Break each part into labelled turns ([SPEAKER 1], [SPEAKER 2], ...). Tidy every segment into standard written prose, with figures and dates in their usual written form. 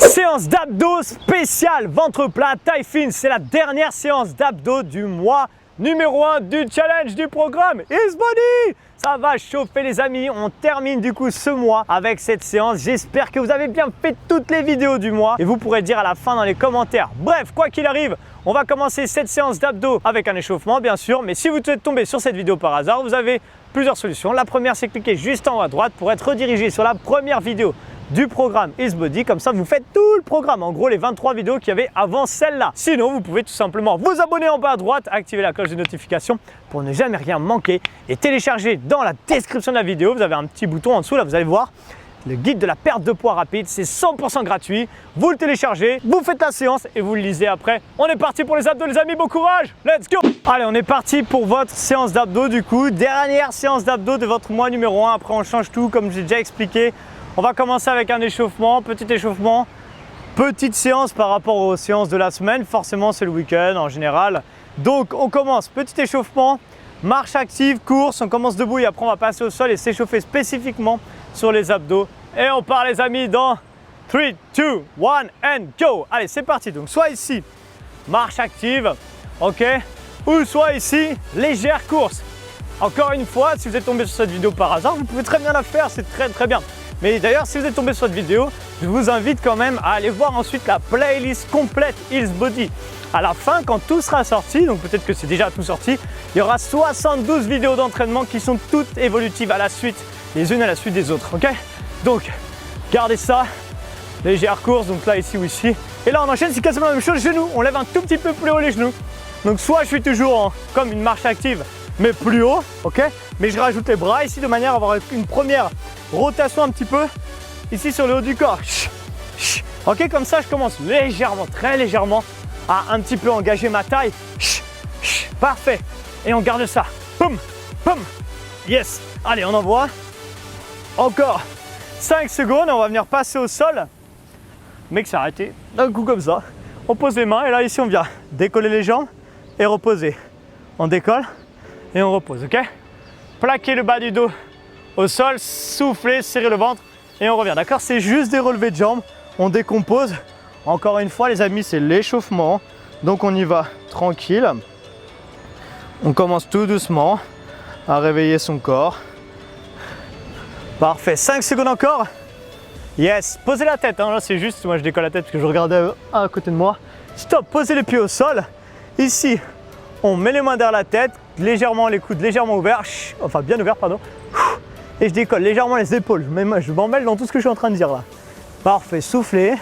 [SPEAKER 1] Séance d'abdos spéciale, ventre plat, taille fine. C'est la dernière séance d'abdos du mois numéro 1 du challenge du programme Is Body. Ça va chauffer les amis, on termine du coup ce mois avec cette séance. J'espère que vous avez bien fait toutes les vidéos du mois et vous pourrez dire à la fin dans les commentaires. Bref, quoi qu'il arrive, on va commencer cette séance d'abdos avec un échauffement bien sûr. Mais si vous êtes tombé sur cette vidéo par hasard, vous avez plusieurs solutions. La première, c'est cliquer juste en haut à droite pour être redirigé sur la première vidéo du programme Is Body, comme ça vous faites tout le programme, en gros les 23 vidéos qu'il y avait avant celle-là. Sinon vous pouvez tout simplement vous abonner en bas à droite, activer la cloche de notification pour ne jamais rien manquer et télécharger dans la description de la vidéo, vous avez un petit bouton en dessous là, vous allez voir le guide de la perte de poids rapide, c'est 100% gratuit, vous le téléchargez, vous faites la séance et vous le lisez après. On est parti pour les abdos les amis, bon courage, let's go! Allez, on est parti pour votre séance d'abdos du coup, dernière séance d'abdos de votre mois numéro 1, après on change tout comme j'ai déjà expliqué. On va commencer avec un échauffement, petite séance par rapport aux séances de la semaine, forcément c'est le week-end en général. Donc on commence, petit échauffement, marche active, course, on commence debout et après on va passer au sol et s'échauffer spécifiquement sur les abdos. Et on part les amis dans 3, 2, 1 and go. Allez c'est parti, donc soit ici, marche active, ok, ou soit ici, légère course. Encore une fois, si vous êtes tombé sur cette vidéo par hasard, vous pouvez très bien la faire, c'est très bien. Mais d'ailleurs, si vous êtes tombé sur cette vidéo, je vous invite quand même à aller voir ensuite la playlist complète Is Body. À la fin, quand tout sera sorti, donc peut-être que c'est déjà tout sorti, il y aura 72 vidéos d'entraînement qui sont toutes évolutives à la suite, les unes à la suite des autres, ok? Donc, gardez ça, légère course, donc là, ici ou ici. Et là, on enchaîne, c'est quasiment la même chose, genoux, on lève un tout petit peu plus haut les genoux. Donc, soit je suis toujours comme une marche active, mais plus haut, ok? Mais je rajoute les bras ici de manière à avoir une première rotation un petit peu ici sur le haut du corps. Ok, comme ça je commence légèrement, très légèrement à un petit peu engager ma taille. Parfait. Et on garde ça. Boum, boum. Yes. Allez, on envoie. Encore 5 secondes et on va venir passer au sol. Mec, c'est arrêté. D'un coup comme ça. On pose les mains et là ici on vient décoller les jambes et reposer. On décolle et on repose, ok? Plaquer le bas du dos au sol, souffler, serrer le ventre et on revient, d'accord? C'est juste des relevés de jambes, on décompose. Encore une fois les amis, c'est l'échauffement, donc on y va tranquille. On commence tout doucement à réveiller son corps. Parfait, 5 secondes encore. Yes, posez la tête, hein. Là c'est juste, moi je décolle la tête parce que je regardais à côté de moi. Stop, posez les pieds au sol. Ici, on met les mains derrière la tête, légèrement les coudes légèrement ouverts, enfin bien ouverts pardon. Et je décolle légèrement les épaules, je m'en mêle dans tout ce que je suis en train de dire là. Parfait, soufflez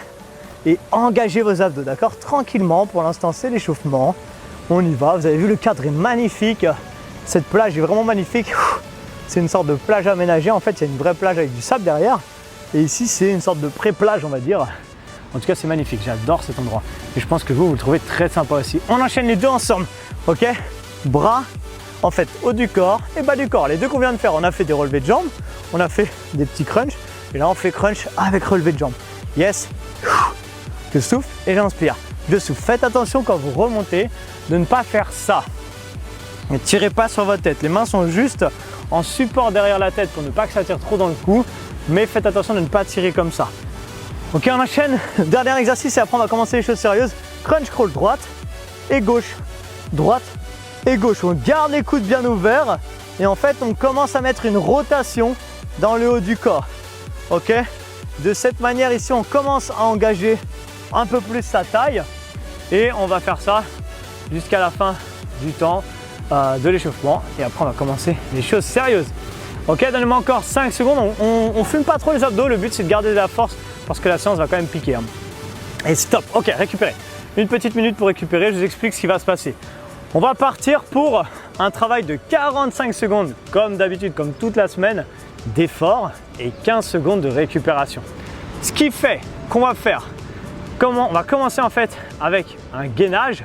[SPEAKER 1] et engagez vos abdos, d'accord? Tranquillement, pour l'instant c'est l'échauffement. On y va, vous avez vu le cadre est magnifique. Cette plage est vraiment magnifique. C'est une sorte de plage aménagée, en fait il y a une vraie plage avec du sable derrière. Et ici c'est une sorte de pré-plage on va dire. En tout cas c'est magnifique, j'adore cet endroit. Et je pense que vous le trouvez très sympa aussi. On enchaîne les deux ensemble, ok? Bras, en fait haut du corps et bas du corps. Les deux qu'on vient de faire, on a fait des relevés de jambes, on a fait des petits crunchs et là on fait crunch avec relevé de jambes. Yes, je souffle et j'inspire. Je souffle. Faites attention quand vous remontez de ne pas faire ça. Ne tirez pas sur votre tête. Les mains sont juste en support derrière la tête pour ne pas que ça tire trop dans le cou, mais faites attention de ne pas tirer comme ça. Ok, on enchaîne. Dernier exercice et après on va commencer les choses sérieuses. Crunch crawl droite et gauche, droite et gauche. On garde les coudes bien ouverts et en fait on commence à mettre une rotation dans le haut du corps. Ok, de cette manière ici on commence à engager un peu plus sa taille et on va faire ça jusqu'à la fin du temps de l'échauffement et après on va commencer les choses sérieuses. Ok, donnez-moi encore 5 secondes, on fume pas trop les abdos, le but c'est de garder de la force parce que la séance va quand même piquer. Hein. Et stop, ok, récupérez. Une petite minute pour récupérer, je vous explique ce qui va se passer. On va partir pour un travail de 45 secondes, comme d'habitude, comme toute la semaine, d'effort et 15 secondes de récupération. Ce qui fait qu'on va faire, on va commencer en fait avec un gainage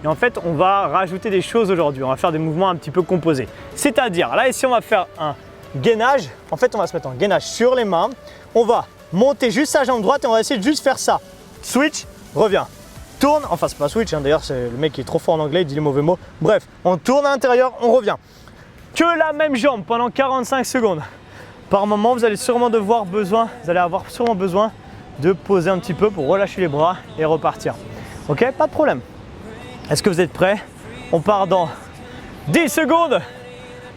[SPEAKER 1] et en fait on va rajouter des choses aujourd'hui, on va faire des mouvements un petit peu composés. C'est-à-dire, là ici on va faire un gainage, en fait on va se mettre en gainage sur les mains, on va monter juste sa jambe droite et on va essayer de juste faire ça. Switch, reviens. Tourne, enfin c'est pas switch, hein, d'ailleurs c'est le mec qui est trop fort en anglais, il dit les mauvais mots. Bref, on tourne à l'intérieur, on revient. Que la même jambe pendant 45 secondes. Par moment, vous allez avoir sûrement besoin de poser un petit peu pour relâcher les bras et repartir. Ok, pas de problème. Est-ce que vous êtes prêts? On part dans 10 secondes.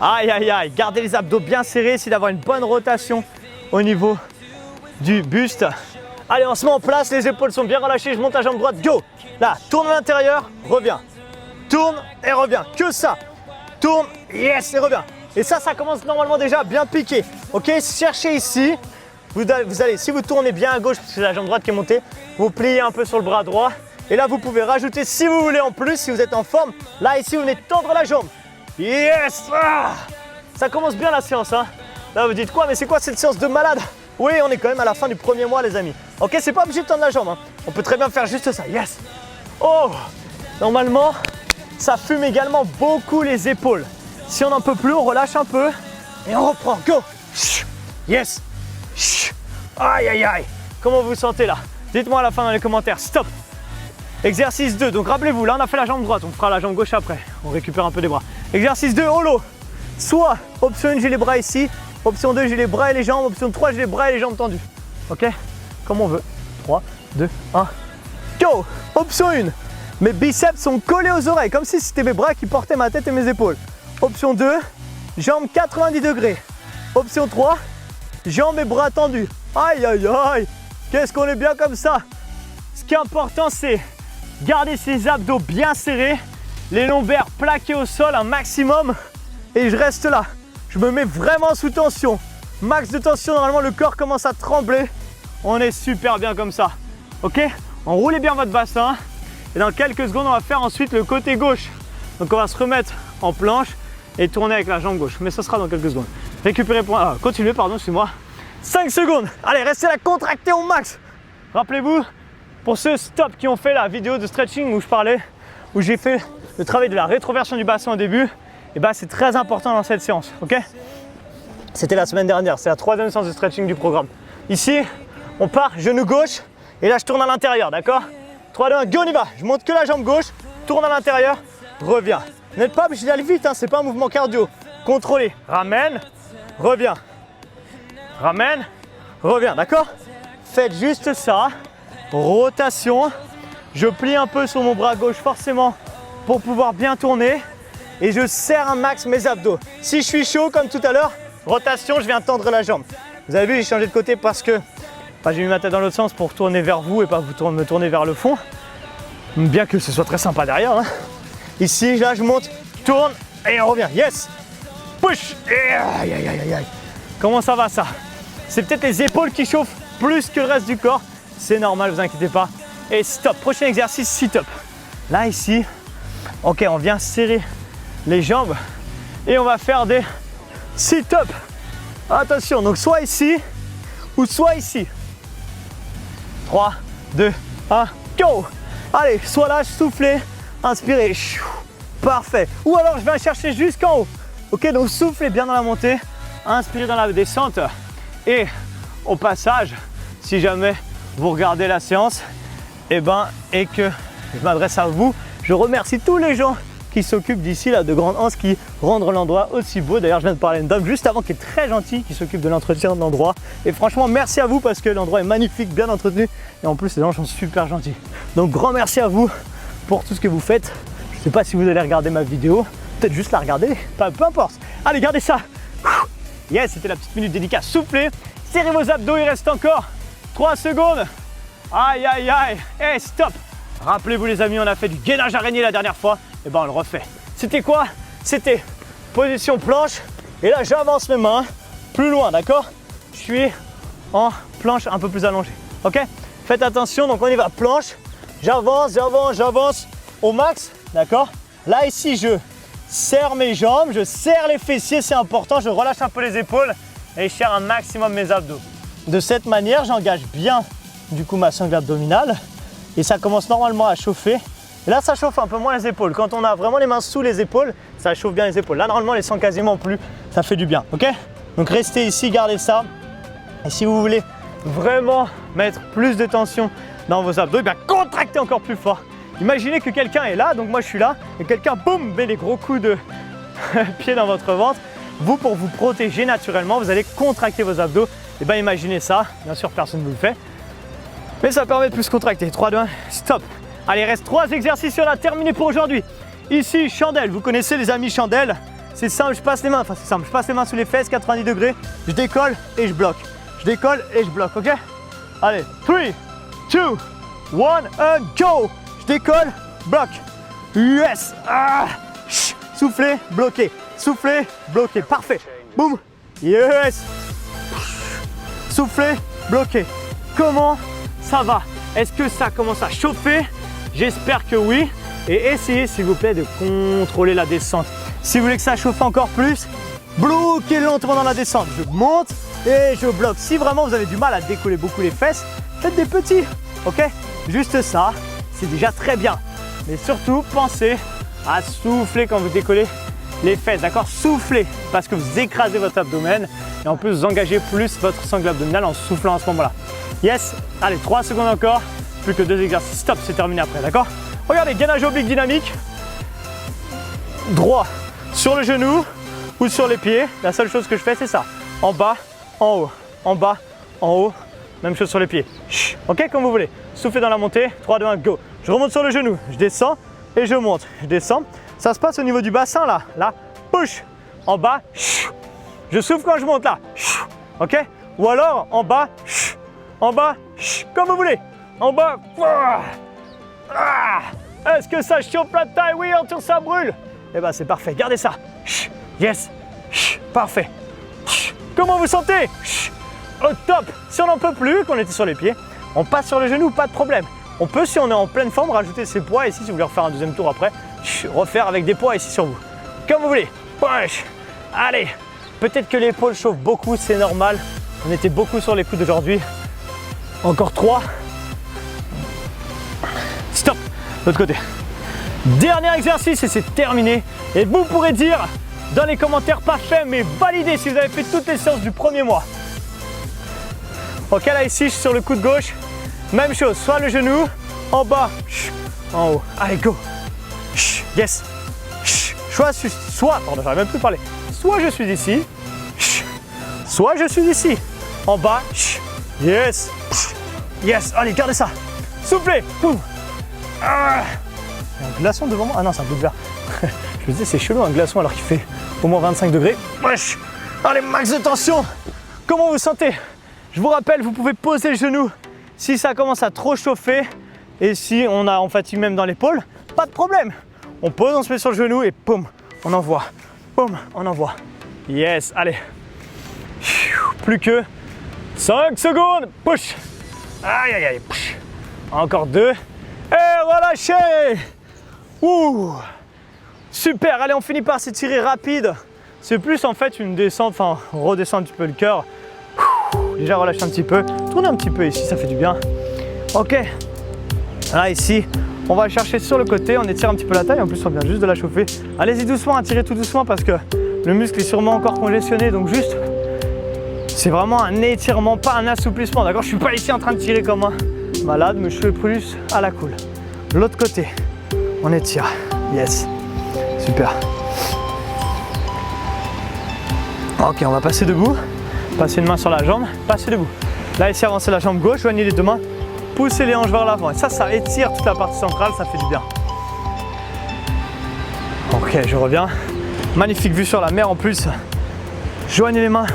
[SPEAKER 1] Aïe, aïe, aïe. Gardez les abdos bien serrés, essayez d'avoir une bonne rotation au niveau du buste. Allez, on se met en place, les épaules sont bien relâchées, je monte la jambe droite, go. Là, tourne à l'intérieur, reviens. Tourne et reviens, que ça. Tourne, yes, et reviens. Et ça commence normalement déjà à bien piquer. Ok, cherchez ici. Vous allez, si vous tournez bien à gauche, parce que c'est la jambe droite qui est montée, vous pliez un peu sur le bras droit. Et là, vous pouvez rajouter, si vous voulez en plus, si vous êtes en forme, là, ici, vous venez tendre la jambe. Yes, ça commence bien la séance. Hein. Là, vous dites quoi, mais c'est quoi cette séance de malade? Oui, on est quand même à la fin du premier mois, les amis. Ok, c'est pas obligé de tendre la jambe. Hein. On peut très bien faire juste ça. Yes. Oh, normalement, ça fume également beaucoup les épaules. Si on n'en peut plus, on relâche un peu et on reprend. Go. Yes. Aïe, aïe, aïe. Comment vous vous sentez là? Dites-moi à la fin dans les commentaires. Stop. Exercice 2. Donc rappelez-vous, là, on a fait la jambe droite. On fera la jambe gauche après. On récupère un peu des bras. Exercice 2, holo. Soit option 1, j'ai les bras ici. Option 2, j'ai les bras et les jambes. Option 3, j'ai les bras et les jambes tendus. Ok? Comme on veut. 3, 2, 1. Go! Option 1. Mes biceps sont collés aux oreilles, comme si c'était mes bras qui portaient ma tête et mes épaules. Option 2, jambes 90 degrés. Option 3, jambes et bras tendus. Aïe, aïe, aïe. Qu'est-ce qu'on est bien comme ça. Ce qui est important, c'est garder ses abdos bien serrés, les lombaires plaqués au sol un maximum. Et je reste là. Je me mets vraiment sous tension. Max de tension, normalement le corps commence à trembler. On est super bien comme ça. Ok? Enroulez bien votre bassin. Et dans quelques secondes, on va faire ensuite le côté gauche. Donc on va se remettre en planche et tourner avec la jambe gauche. Mais ça sera dans quelques secondes. Récupérez pour... continuez, pardon, excusez-moi. 5 secondes. Allez, restez là, contractez au max. Rappelez-vous, pour ceux stop qui ont fait la vidéo de stretching où je parlais, où j'ai fait le travail de la rétroversion du bassin au début, et bah c'est très important dans cette séance, ok? C'était la semaine dernière, c'est la 3e séance de stretching du programme. Ici, on part genou gauche et là je tourne à l'intérieur, d'accord? 3, 2, 1, go, on y va. Je monte que la jambe gauche, tourne à l'intérieur, reviens. Vous n'êtes pas obligé d'aller vite, hein, c'est pas un mouvement cardio. Contrôlez, ramène, reviens. Ramène, reviens, d'accord? Faites juste ça. Rotation. Je plie un peu sur mon bras gauche forcément pour pouvoir bien tourner. Et je serre un max mes abdos. Si je suis chaud comme tout à l'heure, rotation, je viens tendre la jambe. Vous avez vu, j'ai changé de côté parce que j'ai mis ma tête dans l'autre sens pour tourner vers vous et pas me tourner vers le fond. Bien que ce soit très sympa derrière. Hein. Ici, là, je monte, tourne et on revient. Yes. Push. Et aïe, aïe, aïe, aïe. Comment ça va ça? C'est peut-être les épaules qui chauffent plus que le reste du corps. C'est normal, vous inquiétez pas. Et stop. Prochain exercice, sit-up. Là, ici, ok, on vient serrer les jambes et on va faire des sit-up. Attention, donc soit ici ou soit ici. 3, 2, 1, go! Allez, soit là, soufflez, inspirez. Parfait. Ou alors, je vais chercher jusqu'en haut. Ok, donc soufflez bien dans la montée, inspirez dans la descente. Et au passage, si jamais vous regardez la séance, et que je m'adresse à vous, je remercie tous les gens qui s'occupent d'ici là de Grande Anse, qui rendent l'endroit aussi beau. D'ailleurs, je viens de parler à une dame juste avant qui est très gentille, qui s'occupe de l'entretien de l'endroit. Et franchement, merci à vous parce que l'endroit est magnifique, bien entretenu. Et en plus, les gens sont super gentils. Donc, grand merci à vous pour tout ce que vous faites. Je ne sais pas si vous allez regarder ma vidéo, peut-être juste la regarder, peu importe. Allez, gardez ça. Yes, c'était la petite minute dédicace. Soufflez, serrez vos abdos, il reste encore 3 secondes. Aïe, aïe, aïe. Et stop. Rappelez-vous les amis, on a fait du gainage araignée la dernière fois. Et on le refait. C'était quoi? C'était position planche. Et là, j'avance mes mains plus loin, d'accord? Je suis en planche un peu plus allongée. Ok? Faites attention, donc on y va. Planche. J'avance, j'avance, j'avance au max. D'accord? Là, ici, je serre mes jambes, je serre les fessiers, c'est important. Je relâche un peu les épaules et je serre un maximum mes abdos. De cette manière, j'engage bien du coup ma sangle abdominale et ça commence normalement à chauffer. Et là, ça chauffe un peu moins les épaules. Quand on a vraiment les mains sous les épaules, ça chauffe bien les épaules. Là, normalement, les sent quasiment plus. Ça fait du bien, ok? Donc, restez ici, gardez ça. Et si vous voulez vraiment mettre plus de tension dans vos abdos, contractez encore plus fort. Imaginez que quelqu'un est là, donc moi je suis là, et quelqu'un, boum, met les gros coups de pied dans votre ventre. Vous, pour vous protéger naturellement, vous allez contracter vos abdos. Et imaginez ça. Bien sûr, personne ne vous le fait. Mais ça permet de plus contracter. 3, 2, 1, stop. Allez, il reste 3 exercices et on a terminé pour aujourd'hui. Ici, chandelle. Vous connaissez les amis chandelle? C'est simple, je passe les mains. Enfin, c'est simple. Je passe les mains sous les fesses, 90 degrés. Je décolle et je bloque. Je décolle et je bloque, ok? Allez, 3, 2, 1 and go. Je décolle, bloque. Yes. Ah. Soufflez, bloquez. Soufflez, bloquez. Parfait. Boum. Yes. Soufflez, bloquez. Comment ça va? Est-ce que ça commence à chauffer? J'espère que oui. Et essayez s'il vous plaît de contrôler la descente. Si vous voulez que ça chauffe encore plus, bloquez lentement dans la descente. Je monte et je bloque. Si vraiment vous avez du mal à décoller beaucoup les fesses, faites des petits, ok? Juste ça, c'est déjà très bien. Mais surtout, pensez à souffler quand vous décollez les fesses, d'accord? Soufflez parce que vous écrasez votre abdomen et en plus vous engagez plus votre sangle abdominale en soufflant à ce moment-là. Yes, allez, 3 secondes encore, plus que 2 exercices. Stop, c'est terminé après, d'accord? Regardez, gainage oblique dynamique. Droit sur le genou ou sur les pieds. La seule chose que je fais, c'est ça. En bas, en haut, en bas, en haut. Même chose sur les pieds. Chut. Ok, comme vous voulez. Soufflez dans la montée. 3, 2, 1, go. Je remonte sur le genou. Je descends et je monte. Je descends. Ça se passe au niveau du bassin là. Là, push. En bas, chut. Je souffle quand je monte là. Chut. Ok? Ou alors en bas, chut. En bas, chut. Comme vous voulez. En bas. Ah. Est-ce que ça chauffe la taille? Oui, autour ça brûle. Eh bien, c'est parfait. Gardez ça. Chut. Yes. Chut. Parfait. Chut. Comment vous sentez? Chut. Au top. Si on n'en peut plus, qu'on était sur les pieds, on passe sur le genou, pas de problème. On peut, si on est en pleine forme, rajouter ses poids ici, si vous voulez refaire un deuxième tour après, refaire avec des poids ici sur vous. Comme vous voulez. Push. Allez. Peut-être que l'épaule chauffe beaucoup, c'est normal. On était beaucoup sur les coudes aujourd'hui. Encore 3. Stop. L'autre côté. Dernier exercice et c'est terminé. Et vous pourrez dire dans les commentaires pas fait, mais validé si vous avez fait toutes les séances du premier mois. Ok, là ici, je suis sur le coude gauche. Même chose, soit le genou, en bas, en haut. Allez, go. Yes. Pardon, j'arrive même plus à parler. Soit je suis ici, soit je suis ici. En bas, yes. Yes, allez, gardez ça. Soufflez. Ah. Il y a un glaçon devant moi. Ah non, c'est un bout de verre. Je me disais, c'est chelou un glaçon alors qu'il fait au moins 25 degrés. Wesh. Allez, max de tension. Comment vous sentez? Je vous rappelle, vous pouvez poser le genou si ça commence à trop chauffer et si on fatigue même dans l'épaule, pas de problème. On pose, on se met sur le genou et poum, on envoie. Poum, on envoie. Yes, allez. Plus que 5 secondes. Push. Aïe, aïe, aïe. Push. Encore 2. Et relâchez. Ouh. Super, allez, on finit par s'étirer rapide. C'est plus en fait une descente, enfin, on redescend un petit peu le cœur. Déjà relâche un petit peu, tournez un petit peu ici, ça fait du bien. Ok, là ici, on va chercher sur le côté, on étire un petit peu la taille, en plus on vient juste de la chauffer. Allez-y doucement, attirez tout doucement parce que le muscle est sûrement encore congestionné, donc juste, c'est vraiment un étirement, pas un assouplissement, d'accord? Je suis pas ici en train de tirer comme un malade, mais je suis plus à la cool. L'autre côté, on étire, yes, super. Ok, on va passer debout. Passez une main sur la jambe, passez debout. Là, ici, avancez la jambe gauche, joignez les deux mains, poussez les hanches vers l'avant. Et ça étire toute la partie centrale, ça fait du bien. Ok, je reviens. Magnifique vue sur la mer en plus. Joignez les mains,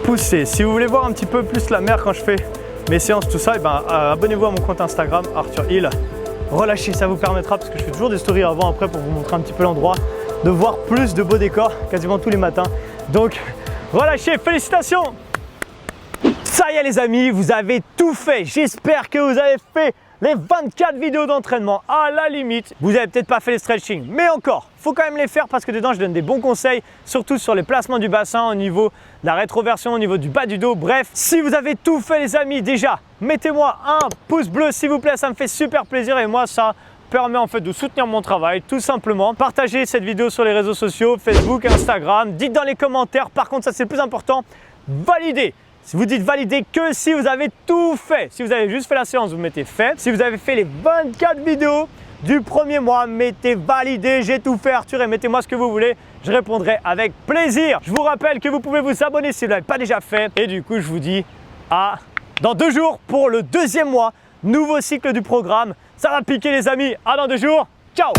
[SPEAKER 1] poussez. Si vous voulez voir un petit peu plus la mer quand je fais mes séances, tout ça, abonnez-vous à mon compte Instagram, Arthur Hill. Relâchez, ça vous permettra, parce que je fais toujours des stories avant, après, pour vous montrer un petit peu l'endroit, de voir plus de beaux décors, quasiment tous les matins. Donc, relâchez, félicitations! Ça y est les amis, vous avez tout fait. J'espère que vous avez fait les 24 vidéos d'entraînement. À la limite, vous n'avez peut-être pas fait les stretching, mais encore, il faut quand même les faire parce que dedans je donne des bons conseils, surtout sur les placements du bassin, au niveau de la rétroversion, au niveau du bas du dos. Bref, si vous avez tout fait les amis, déjà, mettez-moi un pouce bleu s'il vous plaît, ça me fait super plaisir et moi ça permet en fait de soutenir mon travail tout simplement. Partagez cette vidéo sur les réseaux sociaux, Facebook, Instagram. Dites dans les commentaires, par contre ça c'est le plus important, validez. Si vous dites valider que si vous avez tout fait. Si vous avez juste fait la séance, vous mettez fait. Si vous avez fait les 24 vidéos du premier mois, mettez validé, j'ai tout fait Arthur et mettez-moi ce que vous voulez. Je répondrai avec plaisir. Je vous rappelle que vous pouvez vous abonner si vous ne l'avez pas déjà fait. Et du coup, je vous dis à dans 2 jours pour le deuxième mois. Nouveau cycle du programme. Ça va piquer les amis. À dans 2 jours. Ciao!